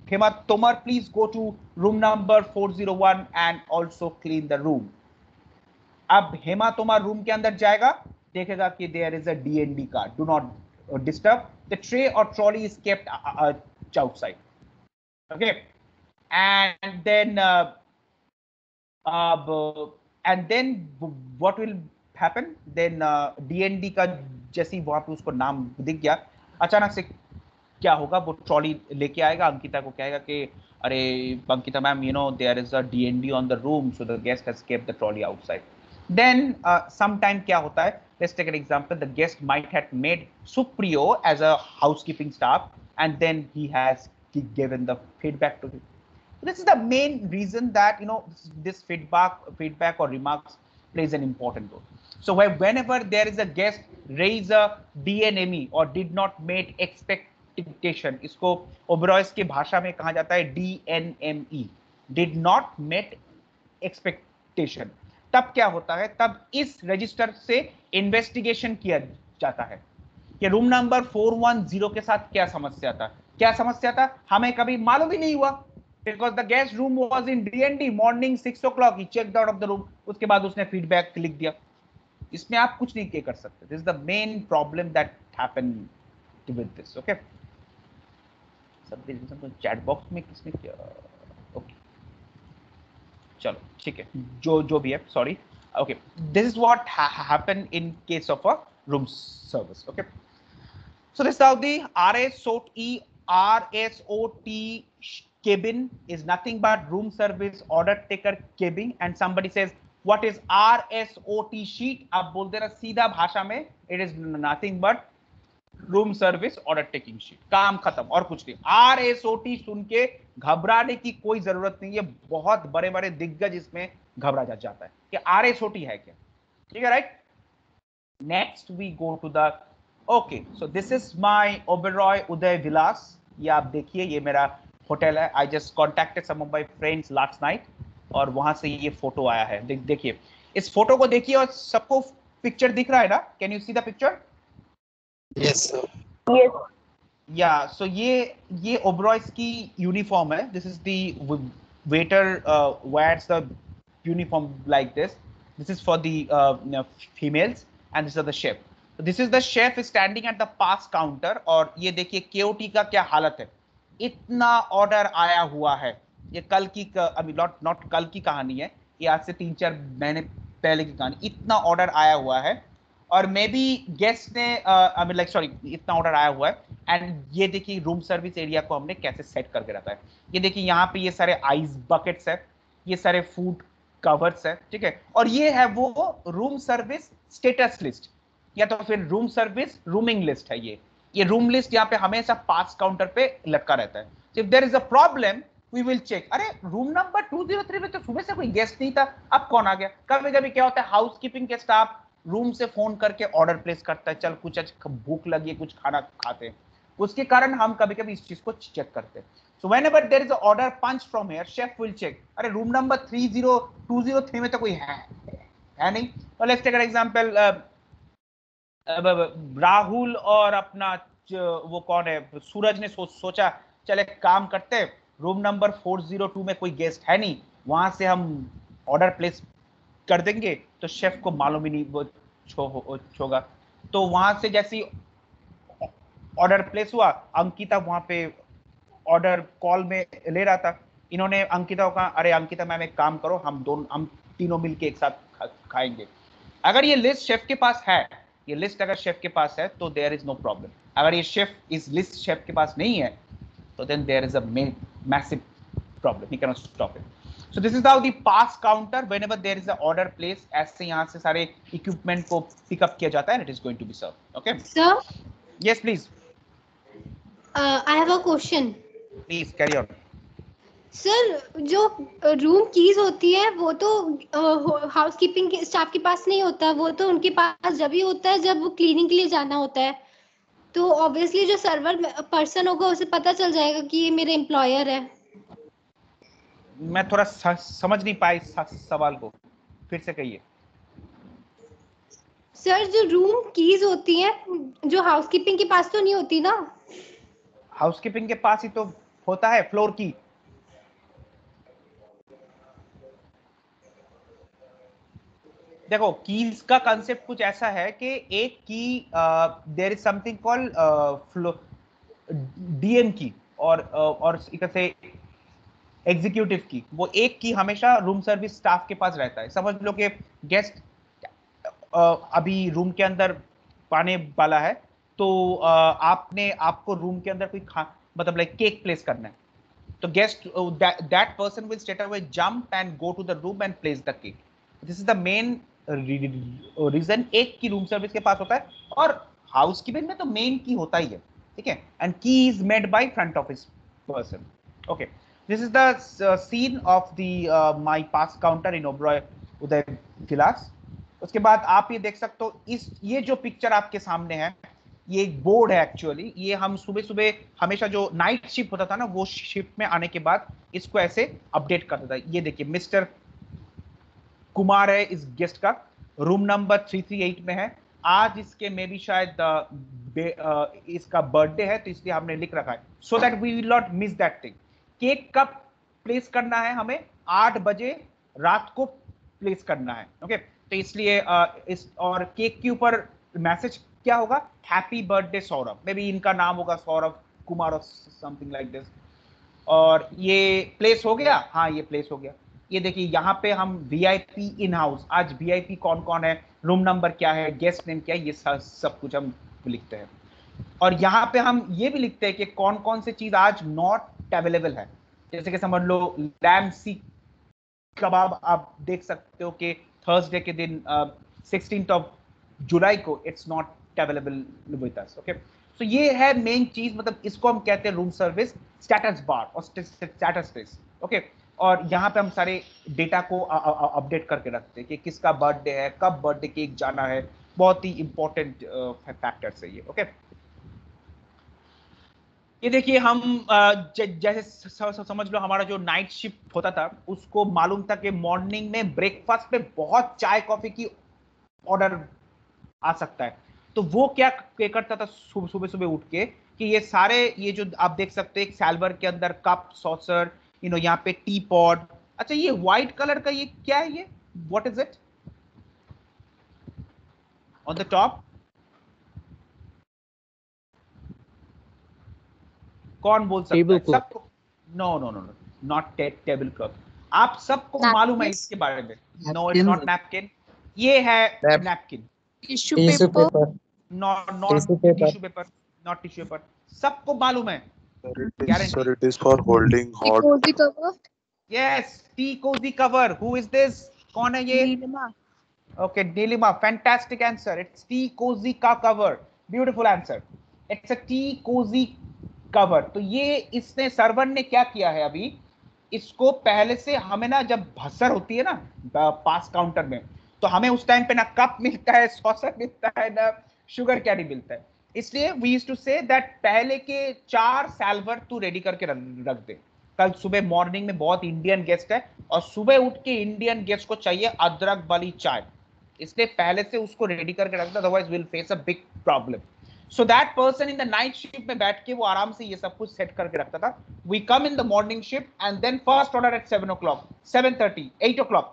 [SPEAKER 1] Hema Tomar, please go to room number 401 and also clean the room. अब हेमा तोमर रूम के अंदर जाएगा, देखेगा कि there is a DND card, do not disturb, the tray और trolley is kept outside, okay, and then and then what will happen, then DND का जैसे वहां पे उसको नाम दिख गया, अचानक से क्या होगा, वो ट्रॉली लेके आएगा, अंकिता को कहेगा कि अरे Ankita ma'am, you know there is a DND on the room, so the guest has kept the trolley outside. Then some time क्या होता है, let's take an example, the guest might have made Supriyo as a housekeeping staff and then he has given the feedback to him. This is the main reason that, you know, this feedback or remarks plays an important role. So whenever there is a guest raise a DNME or did not meet expectation, इसको ओबरॉयस की भाषा में कहा जाता है DNME, did not meet expectation, तब क्या होता है, तब इस रजिस्टर से इन्वेस्टिगेशन किया जाता है कि रूम नंबर 410 के साथ क्या समस्या था, क्या समस्या था, हमें कभी मालूम ही नहीं हुआ, because the guest room was in DND, morning 6 o'clock he checked out of the room, उसके बाद उसने फीडबैक लिख दिया. इसमें आप कुछ नहीं कर सकते. This is the main problem that happened with this. Okay, सब चैट बॉक्स में किसने किया, ओके चलो ठीक है, जो भी है, sorry. Okay, this is what happened in case of a room service. Okay, so this is how the RSOT cabin is nothing but room service order taker cabin, and somebody says what is RSOT sheet, आप बोल देना सीधा भाषा में, it is nothing but room service order taking sheet, काम खत्म और कुछ नहीं. RSOT सुन के घबराने की कोई जरूरत नहीं है, बहुत बड़े बड़े दिग्गज इसमें घबरा जाता है कि RSOT है क्या, ठीक है, right. Next we go to the, okay, so this is my Oberoi Udaivilas, ये आप देखिए, ये मेरा होटल है. I just contacted some of my friends last night और वहां से ये फोटो आया है. देखिए, इस फोटो को देखिए और सबको पिक्चर दिख रहा है ना, can you see the picture?
[SPEAKER 3] Yes, sir.
[SPEAKER 1] Yes. Yeah, so ये ओबरॉयस की यूनिफॉर्म है. This is the waiter wears the uniform like this. This is for the females and this is the chef. So this is the chef standing at the pass counter. और ये देखिए KOT का क्या हालत है, इतना order आया हुआ है. ये कल की नॉट कल की कहानी है, ये आज से 3-4 महीने पहले की कहानी. इतना ऑर्डर आया हुआ है और मे बी गेस्ट ने इतना ऑर्डर आया हुआ है. एंड ये देखिए रूम सर्विस एरिया को हमने कैसे सेट करके रखा है. ये देखिए यहाँ पे ये सारे आइस बकेट्स है, ये सारे फूड कवर्स है, ठीक है, और ये है वो रूम सर्विस स्टेटस लिस्ट या तो फिर रूम सर्विस रूमिंग लिस्ट है. ये रूम लिस्ट यहाँ पे हमेशा पास काउंटर पे लटका रहता है. If there is a problem we will check, अरे रूम नंबर 203 में तो सुबह से कोई गेस्ट नहीं था, अब कौन आ गया. कभी कभी क्या होता है, हाउसकीपिंग के स्टाफ रूम से फोन करके ऑर्डर प्लेस करता है, चल कुछ भूख लगी है, कुछ खाना खाते हैं, उसके कारण हम कभी कभी इस चीज को चेक करते हैं. So whenever there is a order punch from here, chef will check, अरे रूम नंबर 203 में तो कोई है नहीं. तो let's take an example, Rahul और अपना वो कौन है, सूरज ने सोचा चल एक काम करते हैं, रूम नंबर 402 में कोई गेस्ट है नहीं, वहां से हम ऑर्डर प्लेस कर देंगे तो शेफ को मालूम ही नहीं वो होगा. तो वहां से जैसे ऑर्डर प्लेस हुआ, अंकिता वहां पे ऑर्डर कॉल में ले रहा था, इन्होंने अंकिता को कहा अरे अंकिता मैम एक काम करो, हम तीनों मिलके एक साथ खाएंगे. अगर ये लिस्ट शेफ के पास है, ये लिस्ट अगर शेफ के पास है तो देयर इज नो प्रॉब्लम. अगर ये इस लिस्ट शेफ के पास नहीं है तो then there is a massive problem, he can not stop it. So this is how the pass counter, whenever there is a order placed, ऐसे यहाँ से सारे equipment को pick up किया जाता है and it is going to be served. Okay?
[SPEAKER 4] Sir,
[SPEAKER 1] Yes, please.
[SPEAKER 4] I have a question.
[SPEAKER 1] Please carry on.
[SPEAKER 4] Sir, जो room keys होती है वो तो हाउसकीपिंग के स्टाफ के पास नहीं होता, वो तो उनके पास जब ही होता है जब वो क्लीनिंग के लिए जाना होता है. तो ऑब्वियसली जो सर्वर पर्सन होगा उसे पता चल जाएगा कि ये मेरे एम्प्लॉयर है.
[SPEAKER 1] मैं थोड़ा समझ नहीं पाई सवाल को, फिर से कहिए.
[SPEAKER 4] सर, जो रूम कीज होती हैं जो हाउसकीपिंग के पास तो नहीं होती ना.
[SPEAKER 1] हाउसकीपिंग के पास ही तो होता है फ्लोर की. देखो कीज का कंसेप्ट कुछ ऐसा है कि एक की there is something called DM की और इसे एग्जीक्यूटिव की, वो एक की हमेशा रूम सर्विस स्टाफ के पास रहता है। समझ लो कि गेस्ट अभी रूम के अंदर पाने वाला है, तो आपको रूम के अंदर कोई मतलब लाइक केक प्लेस करना है, तो guest that person will straight away jump and go to the room and place the cake. This is the main reason एक की रूम सर्विस के पास होता है, और हाउस कीपिंग में तो मेन की होता ही है, ठीक है, and key is made by front office person. Okay, this is the scene of the my pass counter in Oberoi Udaivilas. उसके बाद आप ये देख सकते हो, ये जो पिक्चर आपके सामने है, ये एक बोर्ड है एक्चुअली। ये हम सुबह सुबह हमेशा जो नाइट शिफ्ट होता था ना, वो शिफ्ट में आने के बाद इसको ऐसे अपडेट करता था। ये देखिए मिस्टर कुमार है इस गेस्ट का, रूम नंबर 338 में है। आज इसके में भी शायद इसका बर्थडे है, तो इसलिए हमने लिख रखा है so that we will not miss that thing. Cake कब प्लेस करना है हमें? 8 बजे रात को प्लेस करना है। ओके, तो इसलिए इस और केक के ऊपर मैसेज क्या होगा? Happy birthday Saurabh, may be इनका नाम होगा सौरभ कुमार और समथिंग लाइक दिस। और ये प्लेस हो गया, हाँ ये प्लेस हो गया। ये देखिए यहाँ पे हम वीआईपी इन हाउस, आज वीआईपी कौन कौन है, रूम नंबर क्या है, गेस्ट नेम क्या है, ये सब कुछ हम लिखते हैं। और यहाँ पे हम ये भी लिखते हैं कि कौन कौन सी चीज आज नॉट अवेलेबल है। जैसे कि समझ लो लैम्ब सीख कबाब आप देख सकते हो कि थर्सडे के दिन 16 जुलाई को it's not available with us. Okay, तो ये है मेन चीज, मतलब इसको हम कहते हैं रूम सर्विस स्टेटस बार और स्टेटस स्पेस। ओके, और यहाँ पे हम सारे डेटा को अपडेट करके रखते हैं कि किसका बर्थडे है, कब बर्थडे केक जाना है, बहुत ही इंपॉर्टेंट फैक्टर्स है ये। ओके, ये देखिए हम जैसे समझ लो हमारा जो नाइट शिफ्ट होता था, उसको मालूम था कि मॉर्निंग में ब्रेकफास्ट पे बहुत चाय कॉफी की ऑर्डर आ सकता है, तो वो क्या करता था सुबह सुबह उठ के कि ये सारे, ये जो आप देख सकते हैं एक सैल्वर के अंदर कप सॉसर, यहाँ पे टी पॉट। अच्छा, ये व्हाइट कलर का ये क्या है, ये what is it on the top? कौन बोल सकता है? सबको? No no no no, not table cloth. आप सबको मालूम है इसके बारे में? नो, इट्स नॉट नैपकिन, ये है napkin.
[SPEAKER 3] Tissue paper,
[SPEAKER 1] not tissue paper, not tissue paper. सबको मालूम है,
[SPEAKER 5] Sir, it is for holding hot.
[SPEAKER 4] cozy cover.
[SPEAKER 1] Yes, tea cozy cover. Who is this? कौन है ये?
[SPEAKER 4] Nilima.
[SPEAKER 1] Okay, Nilima, fantastic answer. It's tea cozy का cover. Beautiful answer. It's a tea cozy cover. तो ये इसने सर्वर ने क्या किया है अभी, इसको पहले से हमें ना, जब भसर होती है ना पास काउंटर में, तो हमें उस टाइम पे ना कप मिलता है, सॉसर मिलता है, ना शुगर कैडी मिलता है। इसलिए we used to say that पहले के 4 सैल्वर तू रेडी करके रख दे। कल सुबह मॉर्निंग में बहुत इंडियन गेस्ट है, और सुबह उठ के इंडियन गेस्ट को चाहिए अदरक वाली चाय, इसलिए पहले से उसको रेडी करके रखता, otherwise will face a big problem. So that person in the night shift में बैठ के वो आराम से ये सब कुछ सेट करके रखता था। We come in the morning shift and then first order at 7 o'clock, 7:30, 8 o'clock,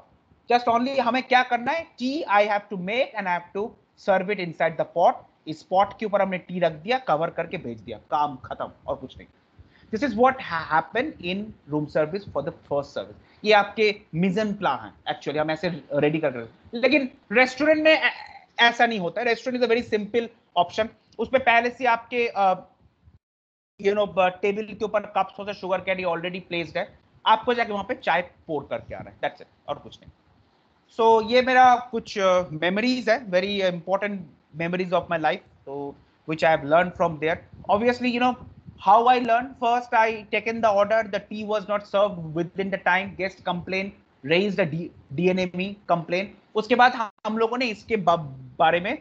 [SPEAKER 1] just only हमें क्या करना है, tea I have to make and I have to serve it inside the pot. इस पॉट के ऊपर हमने टी रख दिया, कवर करके भेज दिया, काम खत्म, और कुछ नहीं। This is what happened in room service for the first service. ये आपके मिजन प्लान है एक्चुअली, हम ऐसे रेडी कर रहे हैं। लेकिन रेस्टोरेंट में ऐसा नहीं होता है। Restaurant is a very simple option. उसमें पहले से आपके टेबल के ऊपर कप्स होते हैं, शुगर कैडी ऑलरेडी प्लेस्ड है, आपको जाके वहां पे चाय पोर करके आ रहा है, दैट्स इट, और कुछ नहीं। सो ये मेरा कुछ मेमोरीज है, very important memories of my life, so which I have learned from there. Obviously, how I learned. First, I taken the order. The tea was not served within the time. Guest complained, raised a DNME complaint. उसके बाद हम लोगों ने इसके बारे में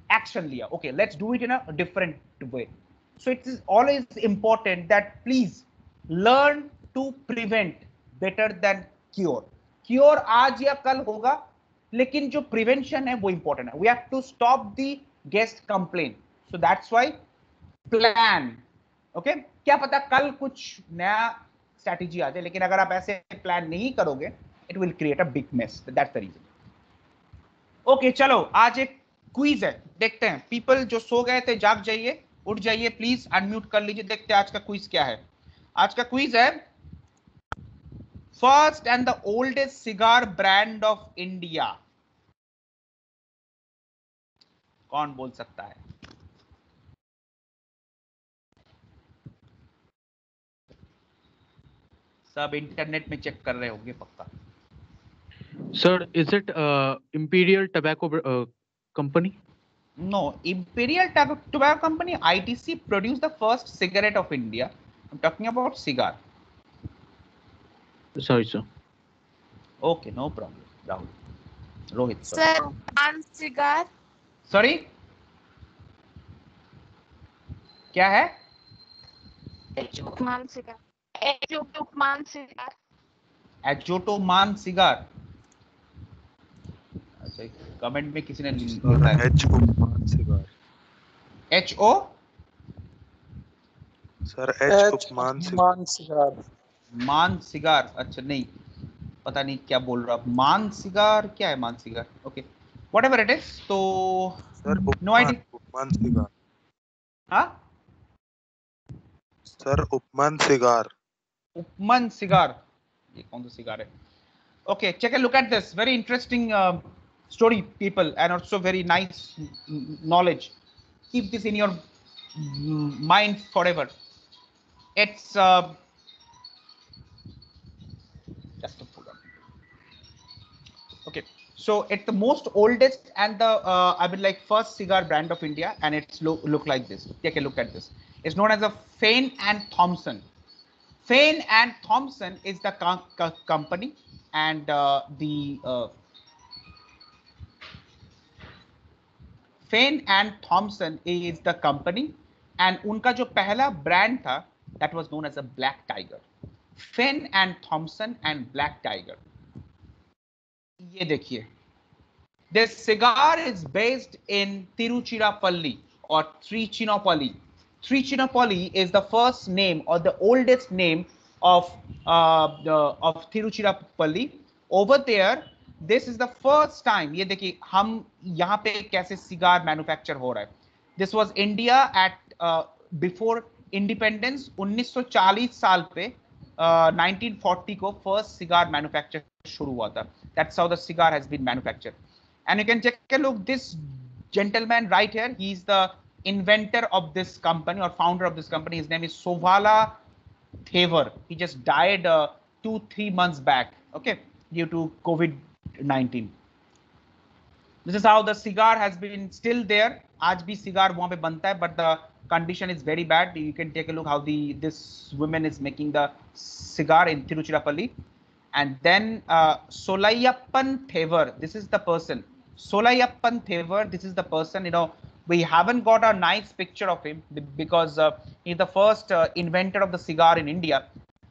[SPEAKER 1] action लिया. Okay, let's do it in a different way. So it is always important that please learn to prevent better than cure. Cure आज या कल होगा, लेकिन जो प्रिवेंशन है वो इंपॉर्टेंट है। We have to stop the guest complain, so that's why plan. Okay, क्या पता कल कुछ नया स्ट्रैटेजी आ जाए, लेकिन अगर आप ऐसे प्लान नहीं करोगे, it will create a big mess, that's the reason. Okay चलो आज एक क्विज है, देखते हैं पीपल जो सो गए थे जाग जाइए, उठ जाइए प्लीज, अनम्यूट कर लीजिए, देखते हैं आज का क्विज क्या है। आज का क्विज है first and the oldest cigar brand of India. कौन बोल सकता है? सब इंटरनेट में चेक कर रहे होंगे पक्का।
[SPEAKER 6] Sir, is it Imperial Tobacco Company?
[SPEAKER 1] No, Imperial Tobacco Company (ITC) produced the first cigarette of India. I'm talking about cigar.
[SPEAKER 6] Sorry, sir.
[SPEAKER 1] Okay, no problem. Rahul, Rohit.
[SPEAKER 3] Sir, one cigar.
[SPEAKER 1] Sorry. क्या है?
[SPEAKER 3] Ejotman cigar. Ejotman cigar.
[SPEAKER 1] एजोटोमान cigar. अच्छा, comment में किसी ने
[SPEAKER 5] H Upman cigar.
[SPEAKER 1] HO
[SPEAKER 5] Sir, H Upman cigar.
[SPEAKER 1] मान cigar. अच्छा नहीं, पता नहीं क्या बोल रहा। मान सिगार क्या है? मान cigar. Okay, whatever it is. तो
[SPEAKER 5] Sir,
[SPEAKER 1] no idea.
[SPEAKER 5] Upman cigar.
[SPEAKER 1] हाँ,
[SPEAKER 5] Sir, Upman cigar.
[SPEAKER 1] Upmann cigar, ये कौन सा सिगार है? Okay, take a look at this. Very interesting story, people, and also very nice knowledge. Keep this in your mind forever. It's just a pull up. Okay, so it's the most oldest and the I mean like first cigar brand of India, and it's look like this. Take a look at this. It's known as a Fane and Thompson. Fane and Thompson is the company, and Fane and Thompson is the company, and उनका जो पहला brand था that was known as a Black Tiger. Fane and Thompson and Black Tiger. ये देखिए, this cigar is based in Tiruchirappalli or Trichinopoly. Trichinopoly is the first name or the oldest name of Tiruchirappalli. Over there, this is the first time. ये देखिए हम यहाँ पे कैसे cigar manufacture हो रहा है. This was India at before independence. 1940 साल पे 1940 को first cigar manufacture शुरू हुआ था. That's how the cigar has been manufactured. And you can take a look, this gentleman right here, he's the inventor of this company or founder of this company. His name is Sovala Thaver. He just died 2-3 months back, okay, due to COVID-19. This is how the cigar has been still there. आज भी cigar वहाँ पे बनता है, but the condition is very bad. You can take a look how this woman is making the cigar in Tiruchirappalli. And then Solayappan Thaver, this is the person. Solayappan Thaver, this is the person. You know, we haven't got a nice picture of him because he's the first inventor of the cigar in India.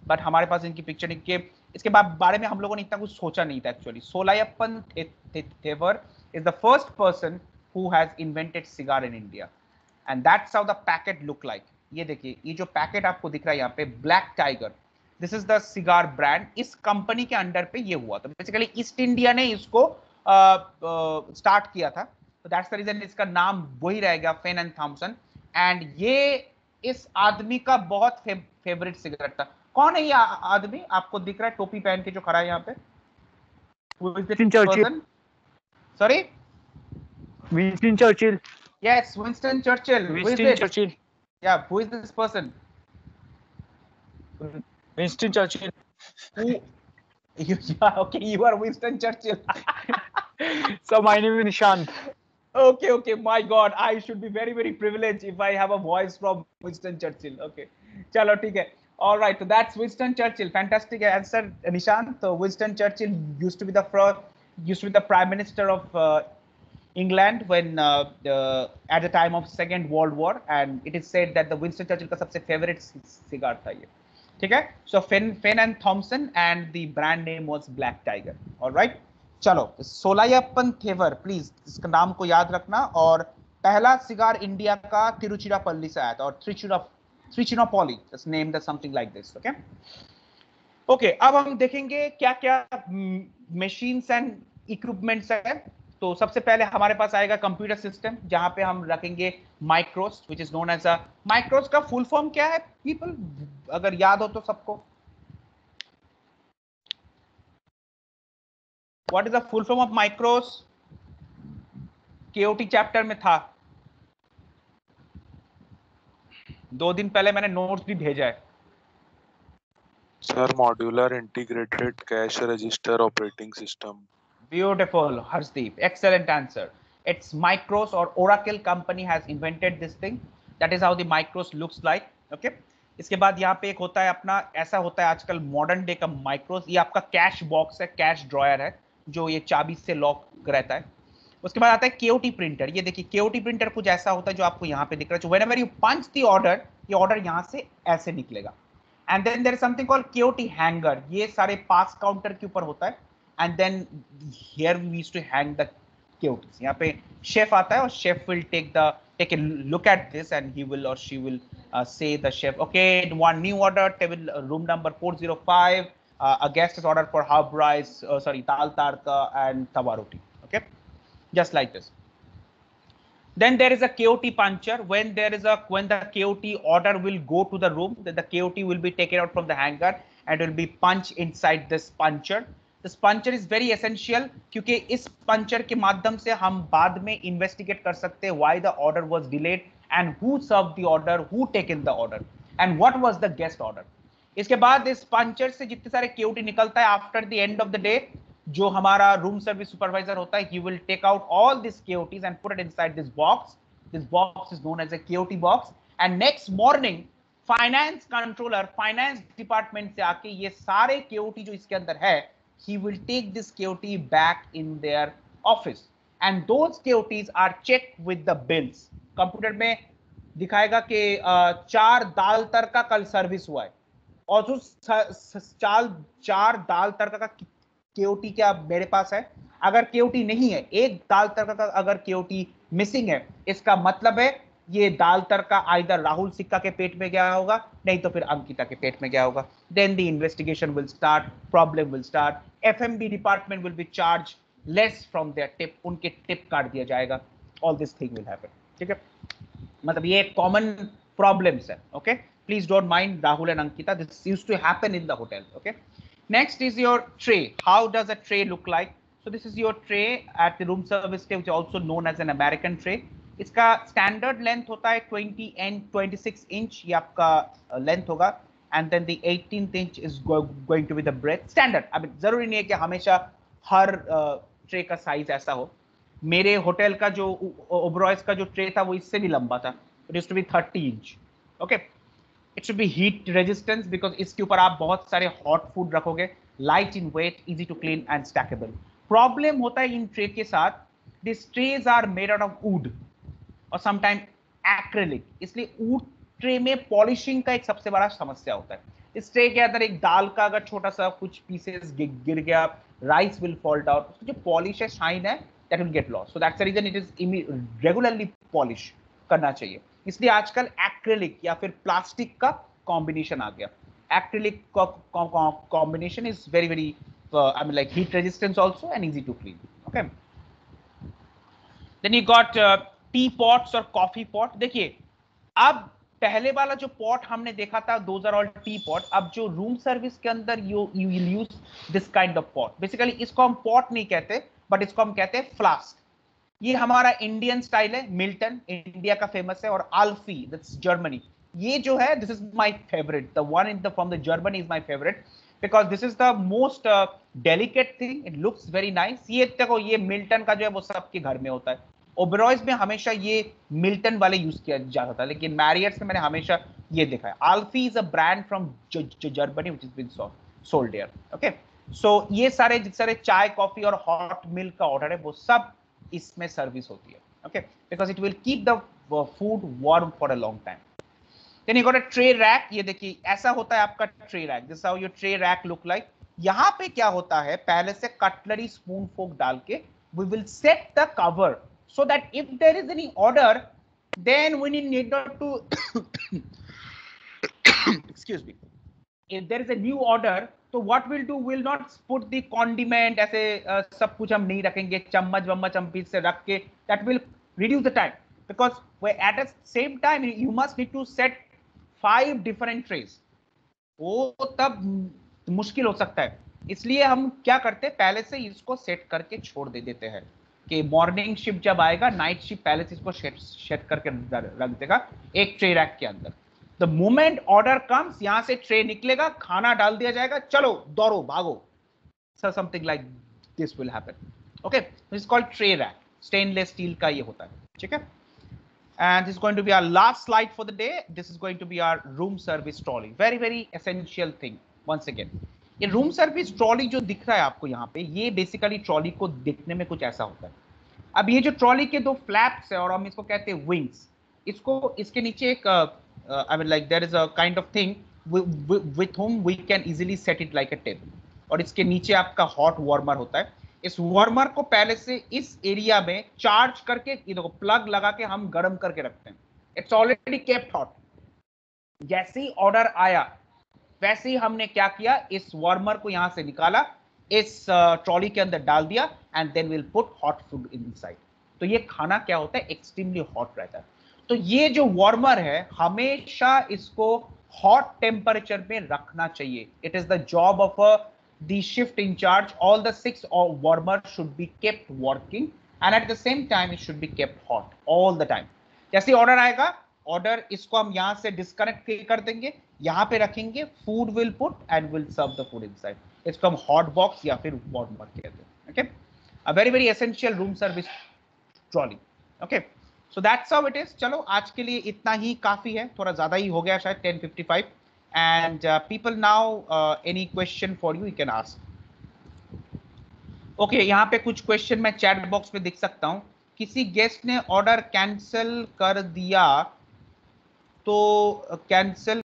[SPEAKER 1] But हमारे पास इनकी picture नहीं के इसके बारे में हम लोगों ने इतना कुछ सोचा नहीं था actually. Solayappan Thaver is the first person who has invented cigar in India, and that's how the packet look like. ये देखिए, ये जो पैकेट आपको दिख रहा है यहाँ पे, Black Tiger. This is the cigar brand. इस कंपनी के अंडर पे ये हुआ था. बेसिकली ईस्ट इंडिया ने इसको स्टार्ट किया था, तो दैट्स द रीजन इसका नाम वही रहेगा, फेन एंड थॉम्पसन. एंड ये इस आदमी का बहुत फेवरेट सिगरेट था. कौन है ये आदमी आपको दिख रहा है टोपी पहन के जो खड़ा है यहाँ पे? Sorry,
[SPEAKER 7] Winston Churchill.
[SPEAKER 1] Yes, Winston Churchill.
[SPEAKER 7] Winston Churchill.
[SPEAKER 1] या, who is this person?
[SPEAKER 7] Winston Churchill.
[SPEAKER 1] Okay, you are Winston Churchill.
[SPEAKER 7] So my name is Nishant.
[SPEAKER 1] Okay, my God, I should be very, very privileged if I have a voice from Winston Churchill. Okay, चलो ठीक है. All right, so that's Winston Churchill. Fantastic answer, Nishant. So Winston Churchill used to be the Prime Minister of England when at the time of Second World War, and it is said that the Winston Churchill का सबसे favorite cigar था ये. ठीक है. So Fane and Thompson, and the brand name was Black Tiger. All right. चलो, सोलायप्पन Thevar, please इसका नाम को याद रखना. और पहला सिगार इंडिया का तिरुचिरापल्ली से आया था, और Trichinopoly, just named something like this. Okay okay, अब हम देखेंगे क्या क्या मशीन्स एंड इक्विपमेंट्स है तो सबसे पहले हमारे पास आएगा कंप्यूटर सिस्टम, जहां पे हम रखेंगे Micros, which is known as a Micros. का फुल फॉर्म क्या है पीपल, अगर याद हो तो सबको? What is the full form of Micros? KOT chapter में था, 2 दिन पहले मैंने नोट्स भी भेजा है।
[SPEAKER 5] Sir modular integrated cash register operating system.
[SPEAKER 1] Beautiful, Harshdeep. Excellent answer. It's Micros or Oracle company has invented this thing. That is how the Micros looks like. Okay. इसके बाद यहाँ पे एक होता है अपना, ऐसा होता है आजकल मॉडर्न डे का माइक्रोस। ये आपका कैश बॉक्स है, कैश ड्रॉयर है, जो ये चाबी से लॉक रहता है। उसके बाद आता है केओटी प्रिंटर। ये देखिए केओटी प्रिंटर कुछ ऐसा होता है जो आपको यहाँ पे दिख रहा है। Whenever you punch the order, ये ऑर्डर यहाँ से ऐसे निकलेगा। And then there is something called KOT hanger. ये सारे पास काउंटर के ऊपर होता है। And then here we used to hang the KOTs. यहाँ पे chef आता है और chef will take a look at this and he will or she will say the chef, okay, one new order, table room number 405. A guest has ordered for half rice, dal tadka and tawa roti. Okay, just like this. Then there is a KOT puncher. When the KOT order will go to the room, then the KOT will be taken out from the hanger and will be punched inside this puncher. This puncher is very essential क्योंकि इस puncture के माध्यम से हम बाद में investigate कर सकते हैं why the order was delayed and who served the order, who taken the order and what was the guest order. इसके बाद इस पंचर से जितने सारे KOT निकलता है after the end of the day, जो हमारा रूम सर्विस सुपरवाइजर होता है, he will take out all these KOTs and put it inside this box. This box is known as a KOT box. And next morning finance controller, finance department से आके ये सारे KOT जो इसके अंदर है, he will take this KOT back in their office and those KOTs are checked with the bills. Computer में दिखाएगा कि 4 दाल तड़का कल सर्विस हुआ है और जो 4 दाल तड़का का KOT क्या मेरे पास है। अगर KOT नहीं है, एक दाल तड़का का अगर KOT मिसिंग है, इसका मतलब है ये दाल तड़का आइदर राहुल सिक्का के पेट में गया होगा, नहीं तो फिर अंकिता के पेट में गया होगा। Then the investigation will start, problem will start, FMB department will be charge less from there tip, उनके टिप काट दिया जाएगा। All this thing will happen. ठीक है, मतलब ये कॉमन प्रॉब्लम्स है। Okay, please don't mind Rahul and Ankita, this used to happen in the hotel. Okay, next is your tray. How does a tray look like? So this is your tray at the room service, which also known as an American tray. इसका standard length होता है 20 and 26 inch, ये आपका length होगा। And then the 18th inch is going to be the breadth standard. अब जरूरी नहीं है कि हमेशा हर ट्रे का साइज ऐसा हो। मेरे होटल का जो ओबरॉयज का जो ट्रे था वो इससे भी लंबा था, it used to be 30 inch. Okay, it should be heat resistance because इसके ऊपर आप बहुत सारे हॉट फूड रखोगे, light in weight, easy to clean and stackable. Problem होता है इन ट्रे के साथ, this trays are made out of wood और समटाइम एक्रेलिक, इसलिए वुड ट्रे में पॉलिशिंग का एक सबसे बड़ा समस्या होता है। इस ट्रे के अंदर एक दाल का अगर छोटा सा कुछ पीसेस गिर गया, राइस विल फॉल डाउन, उसकी जो पॉलिश है, शाइन है, that will get lost. So that's the reason it is regularly polish करना चाहिए। इसलिए आजकल एक्रेलिक या फिर प्लास्टिक का कॉम्बिनेशन आ गया। Acrylic combination is very very I mean like heat resistance also and easy to clean. Okay, then you got tea pots और कॉफी पॉट। देखिए, अब पहले वाला जो पॉट हमने देखा था, those are all tea pot. अब जो रूम सर्विस के अंदर you will use this kind of pot. Basically इसको हम पॉट नहीं कहते, बट इसको हम कहते हैं फ्लास्क। ये हमारा इंडियन स्टाइल है, मिल्टन इंडिया का फेमस है, और आल्फी दैट्स जर्मनी। ये जो है, this is my favourite, the one in the from the Germany is my favourite because this is the most delicate thing, it looks very nice. ये देखो, ये मिल्टन का जो है वो सबके घर में होता है। ओबरॉयज में हमेशा ये मिल्टन वाले यूज किया जाता था, लेकिन मैरियट्स में मैंने हमेशा ये देखा है। Alfi is a brand from Germany which is been sold here. Okay, so ये सारे चाय, कॉफी और हॉट मिल्क का ऑर्डर है, वो सब इसमें सर्विस होती है। Okay, because it will keep the food warm for a long time. Then you got a tray rack. ये देखिए, ऐसा होता है आपका tray rack, this how your tray rack look like. यहाँ पे क्या होता है, पहले से कटलरी, स्पून, फोक डाल के we will set the cover so that if there is any order, then we need not to excuse me, if there is a new order, तो what will do, will not put the condiment, ऐसे सब कुछ हम नहीं रखेंगे, चम्मच वम्मच हम piece से रख के, that will reduce the time, because at the same time you must need to set 5 different trays, वो तब मुश्किल हो सकता है। इसलिए हम क्या करते हैं, पहले से इसको सेट करके छोड़ देते हैं कि मॉर्निंग शिफ्ट जब आएगा, नाइट शिफ्ट पहले से इसको सेट करके रख देगा एक ट्रे रैक के अंदर। द मोमेंट ऑर्डर कम्स, यहां से ट्रे निकलेगा, खाना डाल दिया जाएगा, चलो दौड़ो भागो, so something like this will happen. Okay, this is called tray rack, stainless steel का ये होता है, ठीक है। And this is going to be our last slide for the day. This is going to be our room service trolley. Very very essential thing. Once again, ये room service trolley जो दिख रहा है आपको यहाँ पे, ये बेसिकली ट्रॉली को दिखने में कुछ ऐसा होता है। अब ये जो ट्रॉली के 2 फ्लैप्स है और हम इसको कहते हैं विंग्स, इसको इसके नीचे एक I mean like there is a kind of thing with whom we can easily set it like a table, और इसके नीचे आपका हॉट वार्मर होता है। इस वार्मर को पहले से इस एरिया में चार्ज करके, ये देखो प्लग लगा के हम गर्म करके रखते हैं। It's already kept hot. जैसे ही ऑर्डर आया वैसे ही हमने क्या किया, इस वार्मर को यहां से निकाला, इस ट्रॉली के अंदर डाल दिया, and then will put hot food inside. तो ये खाना क्या होता है, एक्सट्रीमली हॉट रहता है। तो ये जो वार्मर है हमेशा इसको हॉट टेम्परेचर में रखना चाहिए। It is the job of the shift in charge. All the 6 warmers should be kept working, and at the same time it should be kept hot all the time. जैसे order आएगा, order इसको हम यहाँ से disconnect कर देंगे, यहाँ पे रखेंगे, food will put and will serve the food inside. इसको हम हॉट बॉक्स या फिर वार्मर कहते हैं। Okay, a very very essential room service trolley. Okay, so that's how it is. चलो आज के लिए इतना ही काफी है, थोड़ा ज्यादा ही हो गया शायद, 10:55। And people now any question for you can ask. Okay, यहाँ पे कुछ क्वेश्चन मैं चैट बॉक्स में दिख सकता हूँ। किसी गेस्ट ने ऑर्डर कैंसिल कर दिया तो कैंसिल